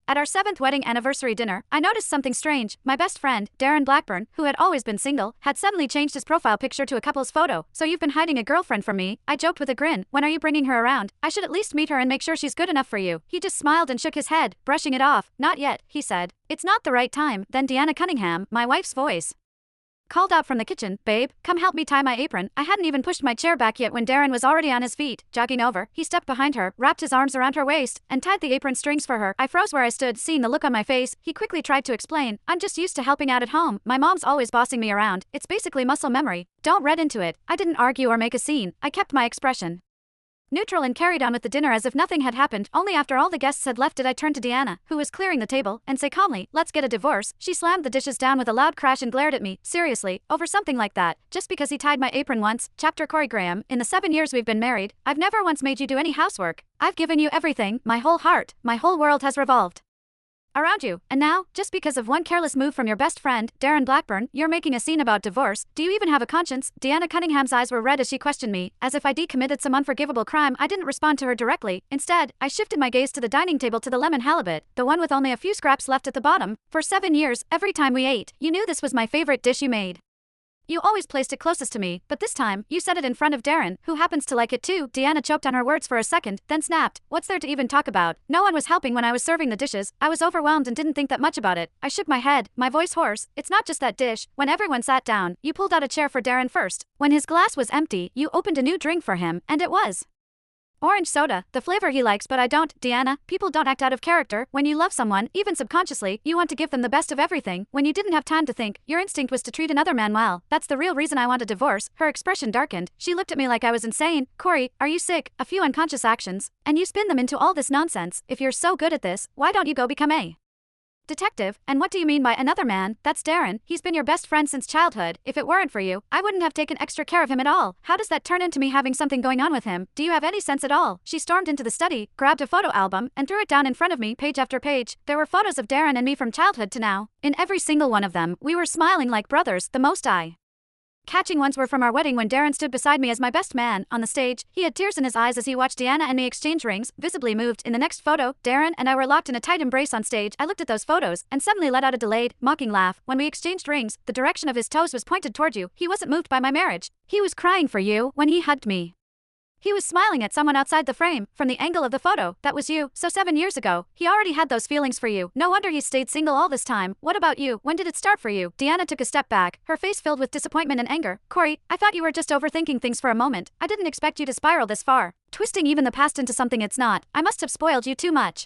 At our 7th wedding anniversary dinner, I noticed something strange. My best friend, Darren Blackburn, who had always been single, had suddenly changed his profile picture to a couple's photo. "So you've been hiding a girlfriend from me?" I joked with a grin. "When are you bringing her around? I should at least meet her and make sure she's good enough for you." He just smiled and shook his head, brushing it off. "Not yet," he said. "It's not the right time." Then Deanna Cunningham, my wife's voice, called out from the kitchen, "Babe, come help me tie my apron." I hadn't even pushed my chair back yet when Darren was already on his feet, jogging over. He stepped behind her, wrapped his arms around her waist, and tied the apron strings for her. I froze where I stood, seeing the look on my face. He quickly tried to explain, "I'm just used to helping out at home. My mom's always bossing me around. It's basically muscle memory. Don't read into it." I didn't argue or make a scene. I kept my expression neutral and carried on with the dinner as if nothing had happened. Only after all the guests had left did I turn to Deanna, who was clearing the table, and say calmly, "Let's get a divorce." She slammed the dishes down with a loud crash and glared at me. "Seriously, over something like that? Just because he tied my apron once?" Chapter Corey Graham, in the 7 years we've been married, I've never once made you do any housework. I've given you everything, my whole heart, my whole world has revolved around you, and now, just because of one careless move from your best friend, Darren Blackburn, you're making a scene about divorce? Do you even have a conscience? Deanna Cunningham's eyes were red as she questioned me, as if I'd committed some unforgivable crime. I didn't respond to her directly. Instead, I shifted my gaze to the dining table, to the lemon halibut, the one with only a few scraps left at the bottom. For 7 years, every time we ate, you knew this was my favorite dish you made. You always placed it closest to me, but this time, you said it in front of Darren, who happens to like it too. Deanna choked on her words for a second, then snapped, "What's there to even talk about? No one was helping when I was serving the dishes. I was overwhelmed and didn't think that much about it." I shook my head, my voice hoarse. "It's not just that dish. When everyone sat down, you pulled out a chair for Darren first. When his glass was empty, you opened a new drink for him, and it was orange soda, the flavor he likes but I don't." Deanna, people don't act out of character. When you love someone, even subconsciously, you want to give them the best of everything. When you didn't have time to think, your instinct was to treat another man well. That's the real reason I want a divorce. Her expression darkened. She looked at me like I was insane. "Corey, are you sick? A few unconscious actions, and you spin them into all this nonsense. If you're so good at this, why don't you go become a detective? And what do you mean by another man? That's Darren. He's been your best friend since childhood. If it weren't for you, I wouldn't have taken extra care of him at all. How does that turn into me having something going on with him? Do you have any sense at all?" She stormed into the study, grabbed a photo album, and threw it down in front of me, page after page. There were photos of Darren and me from childhood to now. In every single one of them, we were smiling like brothers. The most catching ones were from our wedding when Darren stood beside me as my best man. On the stage, he had tears in his eyes as he watched Deanna and me exchange rings, visibly moved. In the next photo, Darren and I were locked in a tight embrace on stage. I looked at those photos, and suddenly let out a delayed, mocking laugh. When we exchanged rings, the direction of his toes was pointed toward you. He wasn't moved by my marriage. He was crying for you. When he hugged me, he was smiling at someone outside the frame. From the angle of the photo, that was you. So 7 years ago, he already had those feelings for you. No wonder he stayed single all this time. What about you? When did it start for you? Deanna took a step back, her face filled with disappointment and anger. "Corey, I thought you were just overthinking things for a moment. I didn't expect you to spiral this far, twisting even the past into something it's not. I must have spoiled you too much."